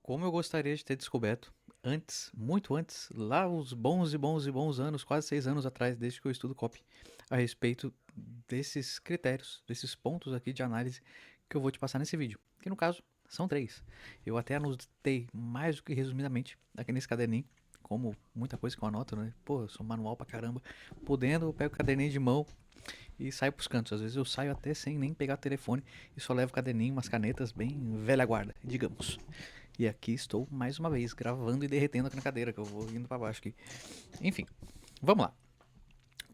Como eu gostaria de ter descoberto antes, muito antes, lá os bons e bons e bons anos, quase 6 anos atrás, desde que eu estudo copy, a respeito desses critérios, desses pontos aqui de análise que eu vou te passar nesse vídeo. Que no caso são três. Eu até anotei mais do que resumidamente aqui nesse caderninho, como muita coisa que eu anoto, né? Pô, eu sou manual pra caramba. Podendo, eu pego o caderninho de mão e saio pros cantos. Às vezes eu saio até sem nem pegar o telefone e só levo o caderninho, umas canetas bem velha guarda, digamos. E aqui estou mais uma vez gravando e derretendo aqui na cadeira, que eu vou indo para baixo aqui. Enfim, vamos lá.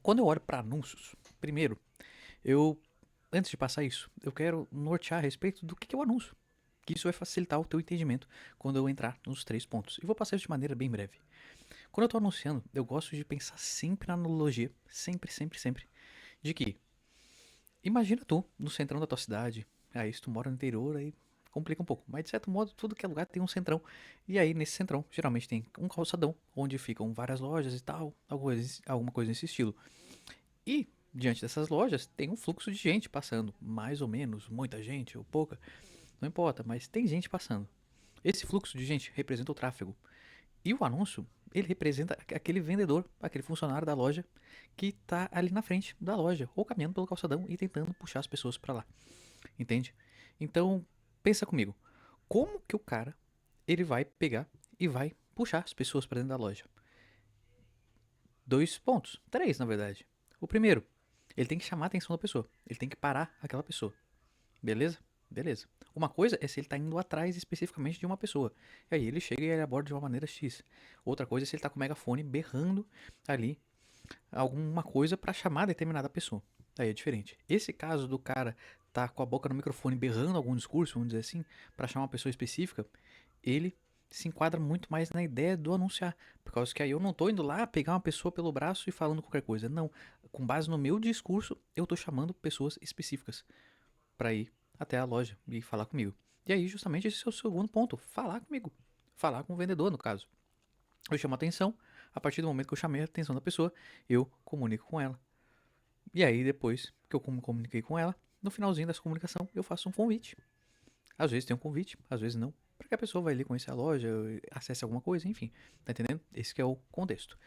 Quando eu olho para anúncios, primeiro, eu antes de passar isso, eu quero nortear a respeito do que é o anúncio. Que isso vai facilitar o teu entendimento quando eu entrar nos três pontos. E vou passar isso de maneira bem breve. Quando eu estou anunciando, eu gosto de pensar sempre na analogia, sempre, sempre, sempre, de que imagina tu no centrão da tua cidade, aí se tu mora no interior, aí complica um pouco. Mas de certo modo, tudo que é lugar tem um centrão. E aí nesse centrão, geralmente tem um calçadão, onde ficam várias lojas e tal, alguma coisa nesse estilo. E diante dessas lojas tem um fluxo de gente passando, mais ou menos, muita gente ou pouca, não importa, mas tem gente passando. Esse fluxo de gente representa o tráfego. E o anúncio, ele representa aquele vendedor, aquele funcionário da loja que está ali na frente da loja, ou caminhando pelo calçadão e tentando puxar as pessoas para lá. Entende? Então, pensa comigo. Como que o cara, ele vai pegar e vai puxar as pessoas para dentro da loja? Dois pontos. Três, na verdade. O primeiro, ele tem que chamar a atenção da pessoa. Ele tem que parar aquela pessoa. Beleza? Beleza. Uma coisa é se ele está indo atrás especificamente de uma pessoa. E aí ele chega e ele aborda de uma maneira X. Outra coisa é se ele está com o megafone berrando ali alguma coisa para chamar determinada pessoa. Aí é diferente. Esse caso do cara tá com a boca no microfone berrando algum discurso, vamos dizer assim, para chamar uma pessoa específica, ele se enquadra muito mais na ideia do anunciar. Por causa que aí eu não tô indo lá pegar uma pessoa pelo braço e falando qualquer coisa. Não. Com base no meu discurso, eu tô chamando pessoas específicas para ir até a loja e falar comigo. E aí, justamente, esse é o segundo ponto: falar comigo. Falar com o vendedor, no caso. Eu chamo a atenção, a partir do momento que eu chamei a atenção da pessoa, eu comunico com ela. E aí, depois que eu comuniquei com ela, no finalzinho dessa comunicação, eu faço um convite. Às vezes tem um convite, às vezes não. Para que a pessoa vai ali conhecer a loja, acesse alguma coisa, enfim. Tá entendendo? Esse que é o contexto.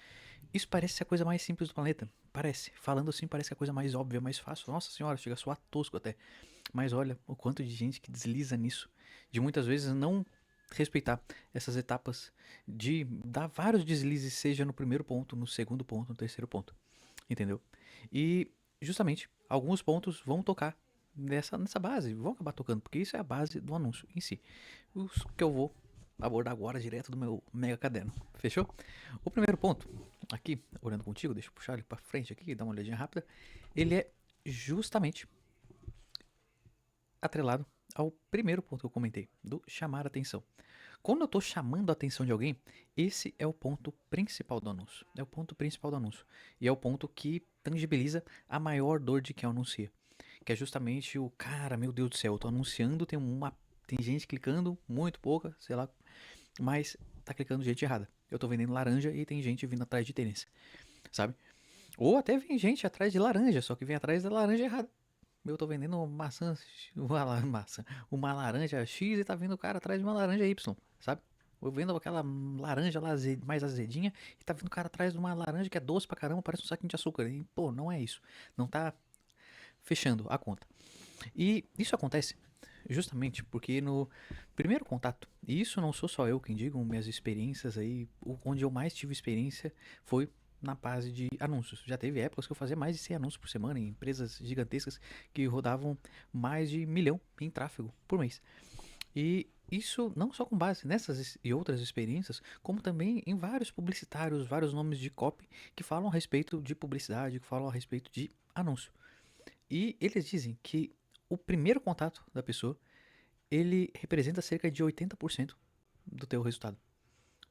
Isso parece ser a coisa mais simples do planeta. Parece. Falando assim, parece a coisa mais óbvia, mais fácil. Nossa senhora, chega a soar tosco até. Mas olha o quanto de gente que desliza nisso. De muitas vezes não respeitar essas etapas. De dar vários deslizes, seja no primeiro ponto, no segundo ponto, no terceiro ponto. Entendeu? E justamente alguns pontos vão tocar nessa base, vão acabar tocando, porque isso é a base do anúncio em si. Os que eu vou abordar agora direto do meu mega caderno. Fechou? O primeiro ponto, aqui, olhando contigo, deixa eu puxar ele para frente aqui, dar uma olhadinha rápida. Ele é justamente atrelado ao primeiro ponto que eu comentei, do chamar a atenção. Quando eu estou chamando a atenção de alguém, esse é o ponto principal do anúncio. É o ponto principal do anúncio. E é o ponto que tangibiliza a maior dor de quem anuncia. Que é justamente o cara, meu Deus do céu, eu tô anunciando, tem gente clicando, muito pouca, sei lá, mas tá clicando gente errada. Eu tô vendendo laranja e tem gente vindo atrás de tênis, sabe? Ou até vem gente atrás de laranja, só que vem atrás da laranja errada. Eu tô vendendo uma laranja X e tá vindo o cara atrás de uma laranja Y, sabe? Eu vendo aquela laranja lá mais azedinha e tá vindo o cara atrás de uma laranja que é doce pra caramba, parece um saquinho de açúcar. E, pô, não é isso. Não tá fechando a conta. E isso acontece justamente porque no primeiro contato, e isso não sou só eu quem digo, minhas experiências aí, onde eu mais tive experiência foi na base de anúncios. Já teve épocas que eu fazia mais de 100 anúncios por semana em empresas gigantescas que rodavam mais de 1 milhão em tráfego por mês. E isso não só com base nessas e outras experiências, como também em vários publicitários, vários nomes de copy que falam a respeito de publicidade, que falam a respeito de anúncio. E eles dizem que o primeiro contato da pessoa, ele representa cerca de 80% do teu resultado,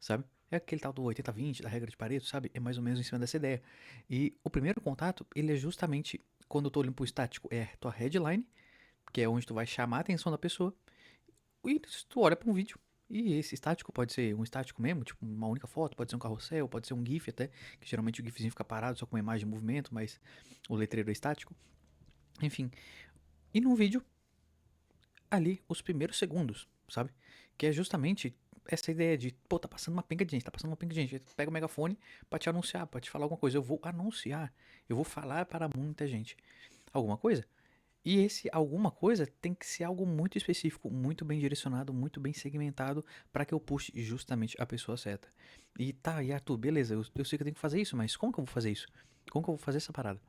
sabe? É aquele tal do 80-20, da regra de Pareto, sabe? É mais ou menos em cima dessa ideia. E o primeiro contato, ele é justamente quando eu tô olhando pro estático, é a tua headline, que é onde tu vai chamar a atenção da pessoa, e tu olha para um vídeo. E esse estático pode ser um estático mesmo, tipo uma única foto, pode ser um carrossel, pode ser um GIF até, que geralmente o GIFzinho fica parado só com uma imagem em movimento, mas o letreiro é estático. Enfim, e num vídeo ali os primeiros segundos, sabe? Que é justamente essa ideia de, pô, tá passando uma pinga de gente, tá passando uma pinga de gente. Aí tu pega o megafone pra te anunciar, pra te falar alguma coisa. Eu vou anunciar, eu vou falar para muita gente alguma coisa. E esse alguma coisa tem que ser algo muito específico, muito bem direcionado, muito bem segmentado para que eu puxe justamente a pessoa certa. E tá, e Arthur, beleza, eu sei que eu tenho que fazer isso, mas como que eu vou fazer isso? Como que eu vou fazer essa parada?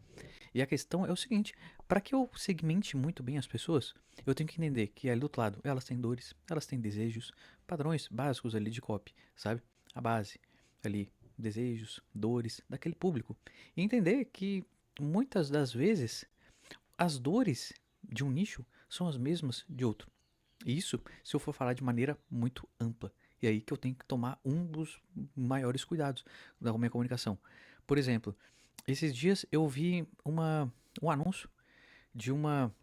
E a questão é o seguinte, para que eu segmente muito bem as pessoas, eu tenho que entender que ali do outro lado, elas têm dores, elas têm desejos, padrões básicos ali de copy, sabe? A base ali, desejos, dores daquele público. E entender que muitas das vezes as dores de um nicho são as mesmas de outro. E isso se eu for falar de maneira muito ampla. E aí que eu tenho que tomar um dos maiores cuidados da minha comunicação. Por exemplo, esses dias eu vi um anúncio de uma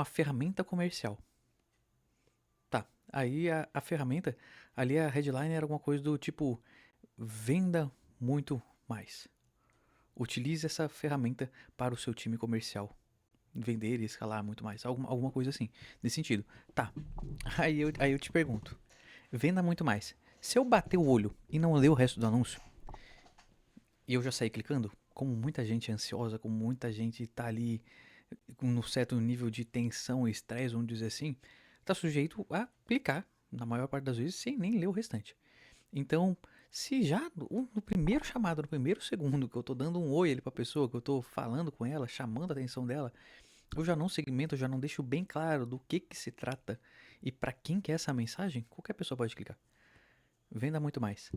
ferramenta comercial. Tá, aí a ferramenta, ali a headline era alguma coisa do tipo, venda muito mais. Utilize essa ferramenta para o seu time comercial vender e escalar muito mais. Alguma coisa assim, nesse sentido. Tá, aí eu te pergunto, venda muito mais. Se eu bater o olho e não ler o resto do anúncio, e eu já sair clicando, como muita gente é ansiosa, como muita gente tá ali com um certo nível de tensão e estresse, vamos dizer assim, tá sujeito a clicar, na maior parte das vezes, sem nem ler o restante. Então, se já no primeiro chamado, no primeiro segundo que eu tô dando um oi ali pra pessoa, que eu tô falando com ela, chamando a atenção dela, eu já não segmento, eu já não deixo bem claro do que se trata e para quem que é essa mensagem, qualquer pessoa pode clicar. Venda muito mais.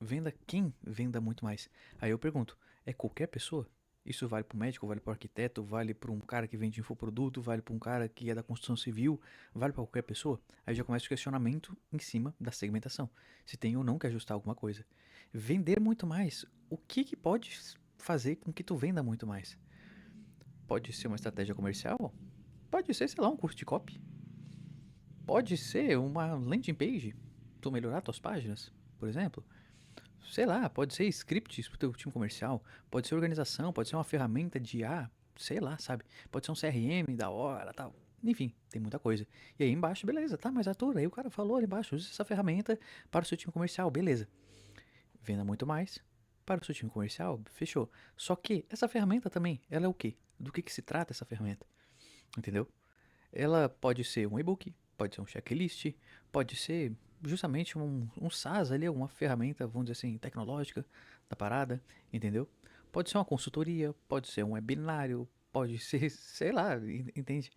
Venda quem venda muito mais. Aí eu pergunto, é qualquer pessoa? Isso vale para o médico, vale para o arquiteto, vale para um cara que vende infoproduto, vale para um cara que é da construção civil, vale para qualquer pessoa? Aí já começa o questionamento em cima da segmentação. Se tem ou não que ajustar alguma coisa. Vender muito mais. O que pode fazer com que tu venda muito mais? Pode ser uma estratégia comercial? Pode ser, sei lá, um curso de copy. Pode ser uma landing page. Tu melhorar tuas páginas, por exemplo. Sei lá, pode ser scripts pro teu time comercial. Pode ser organização, pode ser uma ferramenta de IA. Sei lá, sabe? Pode ser um CRM da hora, tal. Enfim, tem muita coisa. E aí embaixo, beleza, tá, mas Arthur, aí o cara falou ali embaixo, use essa ferramenta para o seu time comercial, beleza. Venda muito mais para o seu time comercial, fechou. Só que essa ferramenta também, ela é o quê? Do que se trata essa ferramenta? Entendeu? Ela pode ser um e-book, pode ser um checklist, pode ser justamente um SaaS ali, alguma ferramenta, vamos dizer assim, tecnológica da parada, entendeu? Pode ser uma consultoria, pode ser um webinário, pode ser, sei lá, entende?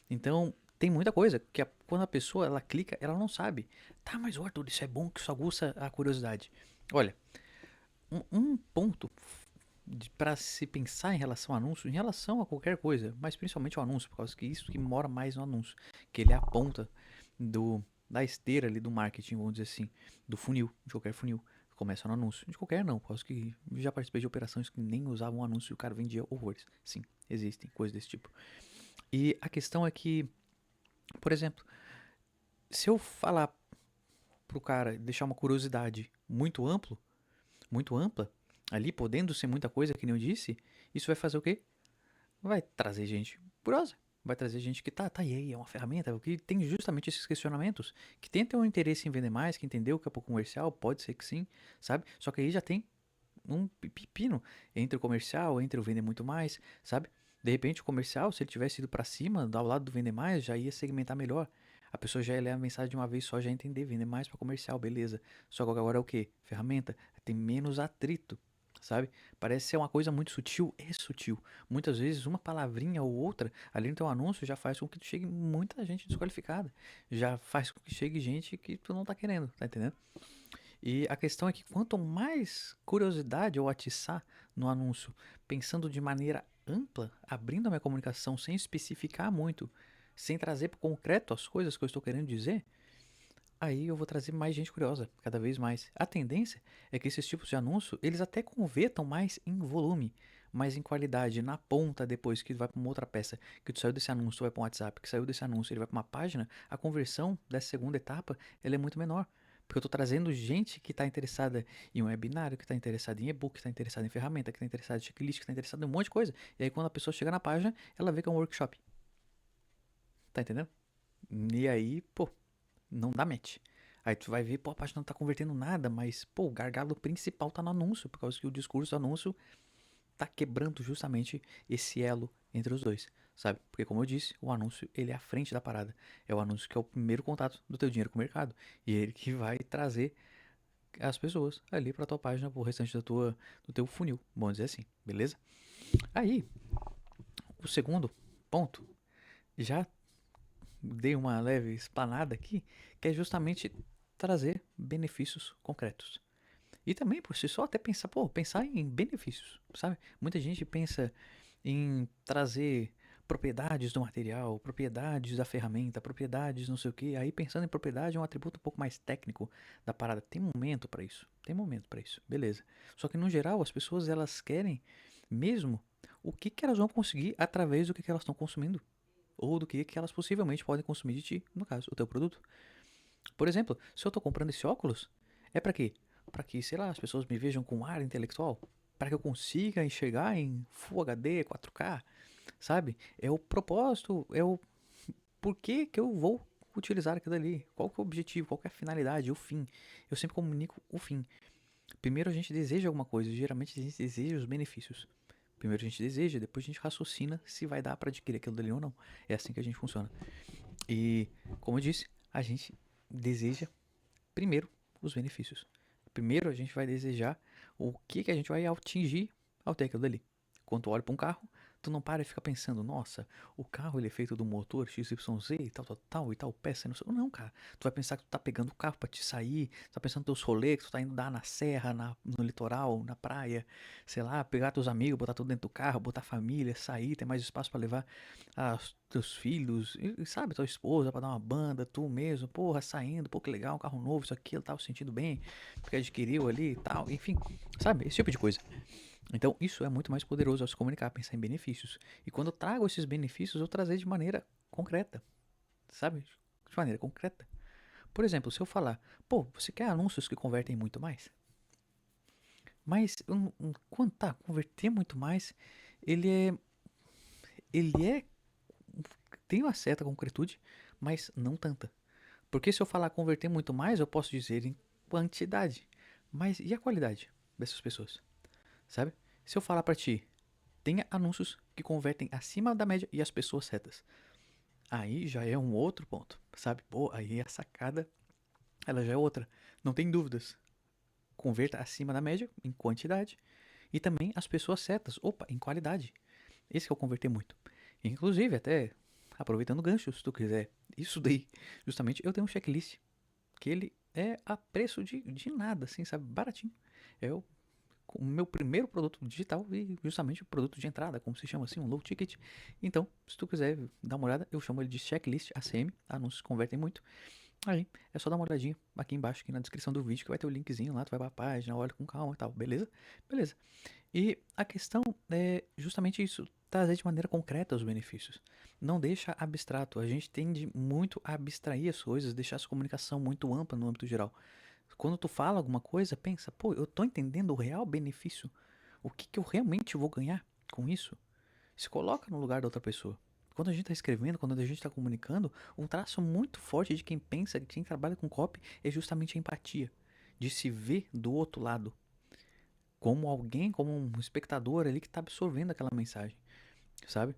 Então, tem muita coisa que quando a pessoa ela clica, ela não sabe. Tá, mas Arthur, isso é bom que isso aguça a curiosidade. Olha, um ponto para se pensar em relação ao anúncio, em relação a qualquer coisa, mas principalmente ao anúncio, por causa que isso que mora mais no anúncio, que ele é a ponta da esteira ali do marketing, vamos dizer assim, do funil, de qualquer funil. Começa no anúncio. De qualquer não, por causa que já participei de operações que nem usavam anúncio e o cara vendia horrores. Sim, existem coisas desse tipo. E a questão é que, por exemplo, se eu falar pro cara, deixar uma curiosidade muito ampla, ali podendo ser muita coisa, que nem eu disse, isso vai fazer o quê? Vai trazer gente curiosa. Vai trazer gente que tá, e aí, é uma ferramenta, que tem justamente esses questionamentos, que tem até um interesse em vender mais, que entendeu que é pouco comercial, pode ser que sim, sabe? Só que aí já tem um pepino entre o comercial, entre o vender muito mais, sabe? De repente o comercial, se ele tivesse ido para cima, ao lado do vender mais, já ia segmentar melhor. A pessoa já ia ler a mensagem de uma vez só, já ia entender, vender mais para comercial, beleza. Só que agora é o que? Ferramenta, tem menos atrito, sabe? Parece ser uma coisa muito sutil, é sutil. Muitas vezes uma palavrinha ou outra ali no teu anúncio já faz com que chegue muita gente desqualificada. Já faz com que chegue gente que tu não tá querendo, tá entendendo? E a questão é que quanto mais curiosidade eu atiçar no anúncio, pensando de maneira ampla, abrindo a minha comunicação sem especificar muito, sem trazer para concreto as coisas que eu estou querendo dizer, aí eu vou trazer mais gente curiosa, cada vez mais. A tendência é que esses tipos de anúncio, eles até convertam mais em volume, mais em qualidade, na ponta depois que vai para uma outra peça, que tu saiu desse anúncio, tu vai para um WhatsApp, que saiu desse anúncio, ele vai para uma página, a conversão dessa segunda etapa, ela é muito menor. Porque eu estou trazendo gente que está interessada em um webinário, que está interessada em e-book, que está interessada em ferramenta, que está interessada em checklist, que está interessada em um monte de coisa. E aí quando a pessoa chega na página, ela vê que é um workshop. Tá entendendo? E aí, pô, não dá match. Aí tu vai ver, pô, a página não tá convertendo nada, mas, pô, o gargalo principal tá no anúncio, por causa que o discurso do anúncio tá quebrando justamente esse elo entre os dois, sabe? Porque como eu disse, o anúncio, ele é a frente da parada. É o anúncio que é o primeiro contato do teu dinheiro com o mercado. E é ele que vai trazer as pessoas ali pra tua página, pro restante do teu funil, vamos dizer assim, beleza? Aí, o segundo ponto, já dei uma leve explanada aqui, que é justamente trazer benefícios concretos. E também, por si só, até pensar, pô, pensar em benefícios, sabe? Muita gente pensa em trazer propriedades do material, propriedades da ferramenta, propriedades não sei o que. Aí pensando em propriedade é um atributo um pouco mais técnico da parada. Tem momento para isso, tem momento para isso, beleza. Só que no geral as pessoas elas querem mesmo o que que elas vão conseguir através do que elas estão consumindo. Ou do que elas possivelmente podem consumir de ti, no caso, o teu produto. Por exemplo, se eu tô comprando esse óculos, é para quê? Para que, sei lá, as pessoas me vejam com ar intelectual, para que eu consiga enxergar em Full HD, 4K, sabe? É o propósito, é o porquê que eu vou utilizar aquilo ali, qual que é o objetivo, qual que é a finalidade, o fim. Eu sempre comunico o fim. Primeiro a gente deseja alguma coisa, geralmente a gente deseja os benefícios. Primeiro a gente deseja, depois a gente raciocina se vai dar para adquirir aquilo dali ou não. É assim que a gente funciona. E, como eu disse, a gente deseja primeiro os benefícios. Primeiro a gente vai desejar o que, que a gente vai atingir ao ter aquilo dali. Quando tu olha para um carro, tu não para e fica pensando, nossa, o carro ele é feito do motor XYZ e tal e tal peça, não sei. Não, cara. Tu vai pensar que tu tá pegando o carro para te sair, tu tá pensando nos teus rolês, que tu tá indo dar na serra, no litoral, na praia, sei lá, pegar teus amigos, botar tudo dentro do carro, botar a família, sair, ter mais espaço para levar os teus filhos, e sabe, tua esposa para dar uma banda, tu mesmo, porra, saindo, pô, que legal, um carro novo, isso aqui, eu tava sentindo bem, porque adquiriu ali e tal, enfim, sabe, esse tipo de coisa. Então, isso é muito mais poderoso ao se comunicar, pensar em benefícios. E quando eu trago esses benefícios, eu trazer de maneira concreta, sabe? De maneira concreta. Por exemplo, se eu falar, pô, você quer anúncios que convertem muito mais? Mas, quando tá, converter muito mais, ele é, ele é, tem uma certa concretude, mas não tanta. Porque se eu falar converter muito mais, eu posso dizer em quantidade. Mas e a qualidade dessas pessoas? Sabe? Se eu falar pra ti, tenha anúncios que convertem acima da média e as pessoas certas. Aí já é um outro ponto, sabe? Pô, aí a sacada, ela já é outra. Não tem dúvidas. Converta acima da média em quantidade e também as pessoas certas. Opa, em qualidade. Esse que eu converter muito. Inclusive, até aproveitando o gancho, se tu quiser, isso daí, justamente, eu tenho um checklist que ele é a preço de nada, assim, sabe? Baratinho. É o meu primeiro produto digital e justamente o produto de entrada, como se chama assim, um low ticket. Então, se tu quiser dar uma olhada, eu chamo ele de checklist ACM, anúncios convertem muito. Aí, é só dar uma olhadinha aqui embaixo, aqui na descrição do vídeo, que vai ter o linkzinho lá, tu vai pra página, olha com calma e tal, beleza? Beleza. E a questão é justamente isso, trazer de maneira concreta os benefícios. Não deixa abstrato. A gente tende muito a abstrair as coisas, deixar essa comunicação muito ampla no âmbito geral. Quando tu fala alguma coisa, pensa, pô, eu tô entendendo o real benefício. O que que eu realmente vou ganhar com isso? Se coloca no lugar da outra pessoa. Quando a gente está escrevendo, quando a gente está comunicando, um traço muito forte de quem pensa, de quem trabalha com copy, é justamente a empatia. De se ver do outro lado. Como alguém, como um espectador ali que está absorvendo aquela mensagem. Sabe?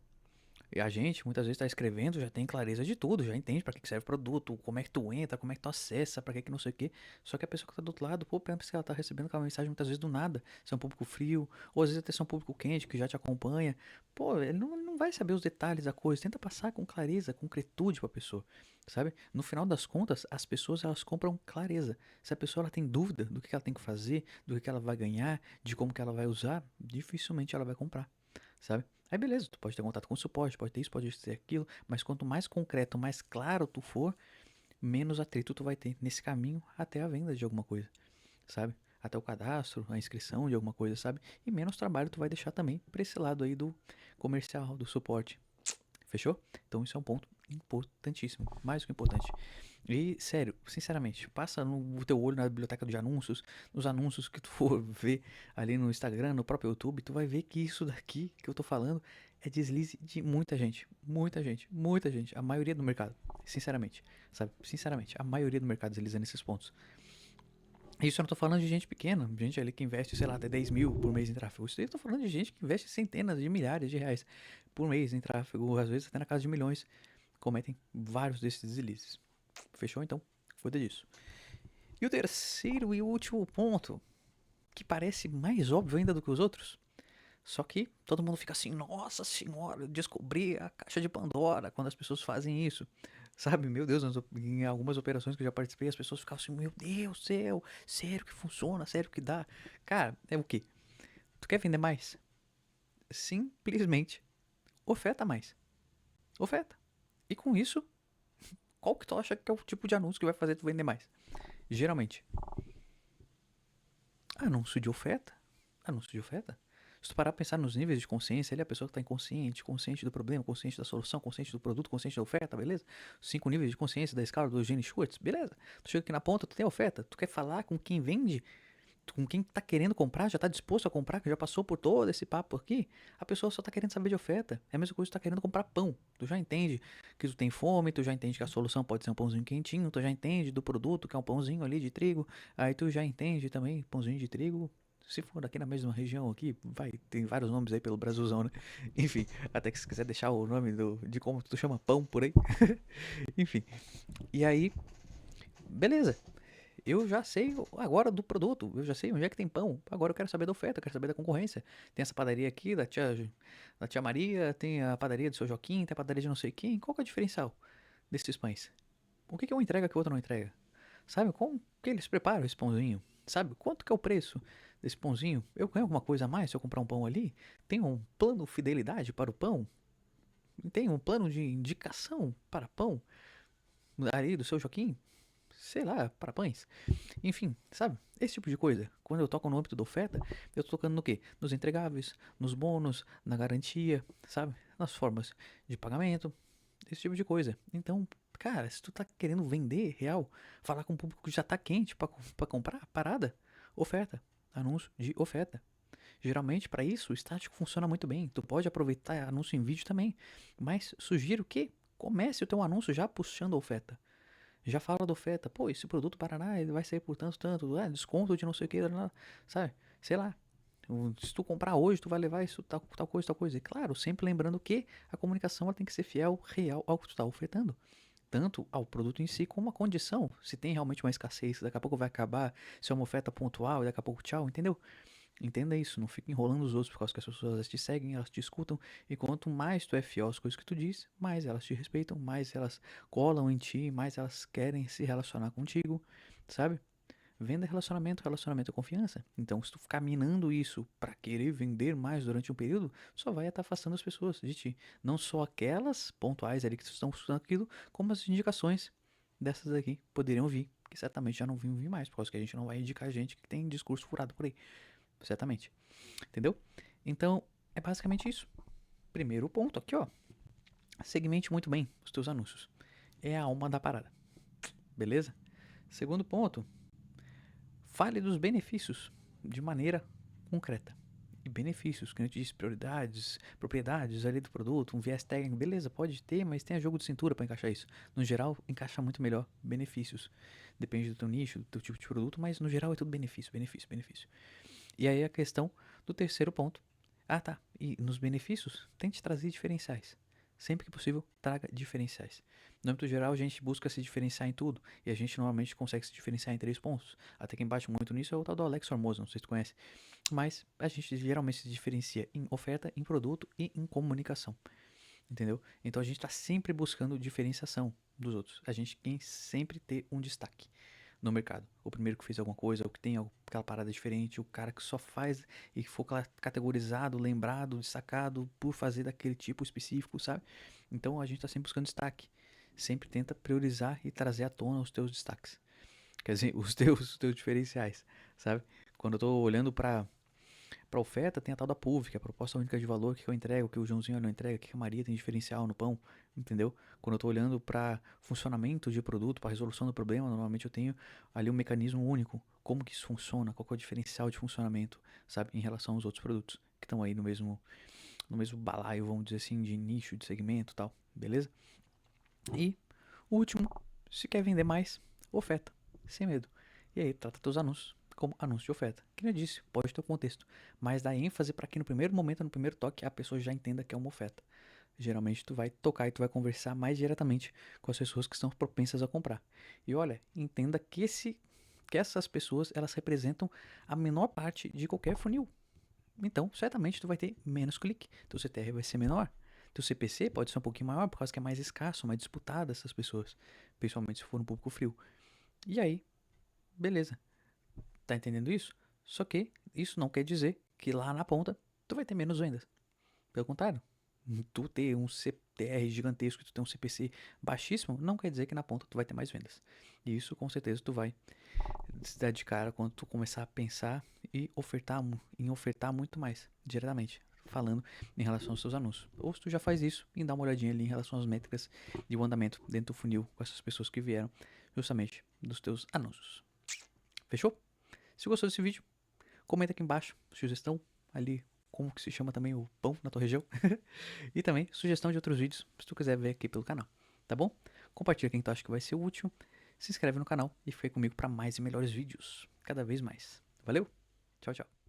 E a gente muitas vezes está escrevendo, já tem clareza de tudo, já entende para que serve o produto, como é que tu entra, como é que tu acessa, para que não sei o que. Só que a pessoa que tá do outro lado, pô, pensa que ela tá recebendo aquela mensagem muitas vezes do nada. Se é um público frio, ou às vezes até se é um público quente que já te acompanha. Pô, ele não vai saber os detalhes da coisa. Tenta passar com clareza, concretude pra pessoa, sabe? No final das contas, as pessoas elas compram clareza. Se a pessoa ela tem dúvida do que ela tem que fazer, do que ela vai ganhar, de como que ela vai usar, dificilmente ela vai comprar, sabe? Aí beleza, tu pode ter contato com o suporte, pode ter isso, pode ter aquilo, mas quanto mais concreto, mais claro tu for, menos atrito tu vai ter nesse caminho até a venda de alguma coisa, sabe? Até o cadastro, a inscrição de alguma coisa, sabe? E menos trabalho tu vai deixar também pra esse lado aí do comercial, do suporte. Fechou? Então isso é um ponto importantíssimo, mais do que importante. E, sério, sinceramente, passa no teu olho na biblioteca de anúncios, nos anúncios que tu for ver ali no Instagram, no próprio YouTube, tu vai ver que isso daqui que eu tô falando é deslize de muita gente. Muita gente. Muita gente. A maioria do mercado. Sinceramente. Sabe? Sinceramente. A maioria do mercado desliza nesses pontos. Isso eu não tô falando de gente pequena. Gente ali que investe, sei lá, até 10 mil por mês em tráfego. Isso aí eu tô falando de gente que investe centenas de milhares de reais por mês em tráfego. Às vezes até na casa de milhões. Cometem vários desses deslizes. Fechou? Então, cuida disso. E o terceiro e último ponto, que parece mais óbvio ainda do que os outros. Só que todo mundo fica assim, nossa senhora, eu descobri a caixa de Pandora quando as pessoas fazem isso. Sabe, meu Deus, em algumas operações que eu já participei, as pessoas ficavam assim, meu Deus do céu, sério que funciona, sério que dá. Cara, é o quê? Tu quer vender mais? Simplesmente oferta mais. Oferta. E com isso, qual que tu acha que é o tipo de anúncio que vai fazer tu vender mais? Geralmente, anúncio de oferta. Anúncio de oferta. Se tu parar pra pensar nos níveis de consciência, ele é a pessoa que tá inconsciente, consciente do problema, consciente da solução, consciente do produto, consciente da oferta, beleza? 5 níveis de consciência da escala do Eugene Schwartz, beleza? Tu chega aqui na ponta, tu tem a oferta, tu quer falar com quem vende, com quem tá querendo comprar, já tá disposto a comprar, que já passou por todo esse papo aqui, a pessoa só tá querendo saber de oferta. É a mesma coisa que tu tá querendo comprar pão. Tu já entende que tu tem fome, tu já entende que a solução pode ser um pãozinho quentinho, tu já entende do produto que é um pãozinho ali de trigo, aí tu já entende também pãozinho de trigo. Se for aqui na mesma região aqui, vai, tem vários nomes aí pelo Brasilzão, né? Enfim, até que se quiser deixar o nome de como tu chama pão por aí. Enfim, e aí, beleza. Eu já sei agora do produto, eu já sei onde é que tem pão. Agora eu quero saber da oferta, eu quero saber da concorrência. Tem essa padaria aqui da tia Maria, tem a padaria do seu Joaquim, tem a padaria de não sei quem. Qual que é o diferencial desses pães? O que que um entrega que o outro não entrega? Sabe, como que eles preparam esse pãozinho? Sabe, quanto que é o preço desse pãozinho? Eu ganho alguma coisa a mais se eu comprar um pão ali? Tem um plano fidelidade para o pão? Tem um plano de indicação para pão ali do seu Joaquim? Sei lá, para pães. Enfim, sabe? Esse tipo de coisa. Quando eu toco no âmbito da oferta, eu tô tocando no quê? Nos entregáveis, nos bônus, na garantia, sabe? Nas formas de pagamento, esse tipo de coisa. Então, cara, se tu tá querendo vender real, falar com o público que já tá quente pra comprar, parada, oferta. Anúncio de oferta. Geralmente, para isso, o estático funciona muito bem. Tu pode aproveitar anúncio em vídeo também. Mas sugiro que comece o teu anúncio já puxando a oferta. Já fala da oferta. Pô, esse produto Paraná ele vai sair por tanto, tanto. Desconto de não sei o que, sabe? Sei lá. Se tu comprar hoje, tu vai levar isso, tal coisa, tal coisa. E claro, sempre lembrando que a comunicação ela tem que ser fiel, real ao que tu está ofertando. Tanto ao produto em si como à condição. Se tem realmente uma escassez, daqui a pouco vai acabar, se é uma oferta pontual, e daqui a pouco tchau, entendeu? Entenda isso, não fica enrolando os outros por causa que as pessoas te seguem, elas te escutam, e quanto mais tu é fiel às coisas que tu diz, mais elas te respeitam, mais elas colam em ti, mais elas querem se relacionar contigo, sabe? Venda é relacionamento, relacionamento é confiança. Então, se tu ficar minando isso pra querer vender mais durante um período, só vai estar afastando as pessoas de ti. Não só aquelas pontuais ali que estão estudando aquilo, como as indicações dessas aqui poderiam vir, que certamente já não vão vir mais, por causa que a gente não vai indicar gente que tem discurso furado por aí. Certamente. Entendeu? Então, é basicamente isso. Primeiro ponto aqui, ó. Segmente muito bem os teus anúncios. É a alma da parada. Beleza? Segundo ponto, fale dos benefícios de maneira concreta. E benefícios, que a gente diz, prioridades, propriedades ali do produto, um viés técnico, beleza, pode ter, mas tem jogo de cintura para encaixar isso. No geral, encaixa muito melhor benefícios. Depende do teu nicho, do teu tipo de produto, mas no geral é tudo benefício, benefício, benefício. E aí a questão do terceiro ponto. Ah, tá. E nos benefícios, tente trazer diferenciais. Sempre que possível, traga diferenciais. No âmbito geral, a gente busca se diferenciar em tudo. E a gente normalmente consegue se diferenciar em 3 pontos. Até quem bate muito nisso é o tal do Alex Hormozy, não sei se tu conhece. Mas a gente geralmente se diferencia em oferta, em produto e em comunicação. Entendeu? Então a gente está sempre buscando diferenciação dos outros. A gente quer sempre ter um destaque no mercado. O primeiro que fez alguma coisa, o que tem aquela parada diferente, o cara que só faz e que for categorizado, lembrado, destacado por fazer daquele tipo específico, sabe? Então a gente está sempre buscando destaque. Sempre tenta priorizar e trazer à tona os teus destaques. Quer dizer, os teus diferenciais, sabe? Quando eu tô olhando para oferta, tem a tal da PUV, que é a proposta única de valor que eu entrego, que o Joãozinho não entrega, que a Maria tem diferencial no pão, entendeu? Quando eu estou olhando para funcionamento de produto, para resolução do problema, normalmente eu tenho ali um mecanismo único. Como que isso funciona? Qual que é o diferencial de funcionamento, sabe? Em relação aos outros produtos que estão aí no no mesmo balaio, vamos dizer assim, de nicho, de segmento e tal, beleza? E o último, se quer vender mais, oferta, sem medo. E aí, trata teus anúncios como anúncio de oferta. Que nem eu disse, pode ter o contexto, mas dá ênfase para que no primeiro momento, no primeiro toque, a pessoa já entenda que é uma oferta. Geralmente tu vai tocar e tu vai conversar mais diretamente com as pessoas que estão propensas a comprar. E olha, entenda que essas pessoas, elas representam a menor parte de qualquer funil. Então, certamente tu vai ter menos clique, teu CTR vai ser menor. Teu CPC pode ser um pouquinho maior por causa que é mais escasso, mais disputado essas pessoas, principalmente se for um público frio. E aí, beleza. Tá entendendo isso? Só que isso não quer dizer que lá na ponta tu vai ter menos vendas. Pelo contrário, tu ter um CTR gigantesco, tu ter um CPC baixíssimo, não quer dizer que na ponta tu vai ter mais vendas. E isso com certeza tu vai se dar de cara quando tu começar a pensar e ofertar muito mais diretamente, falando em relação aos seus anúncios. Ou se tu já faz isso, e dá uma olhadinha ali em relação às métricas e o andamento dentro do funil com essas pessoas que vieram justamente dos teus anúncios. Fechou? Se gostou desse vídeo, comenta aqui embaixo, sugestão ali, como que se chama também o pão na tua região. E também sugestão de outros vídeos, se tu quiser ver aqui pelo canal, tá bom? Compartilha quem tu acha que vai ser útil, se inscreve no canal e fica comigo para mais e melhores vídeos, cada vez mais. Valeu, tchau, tchau.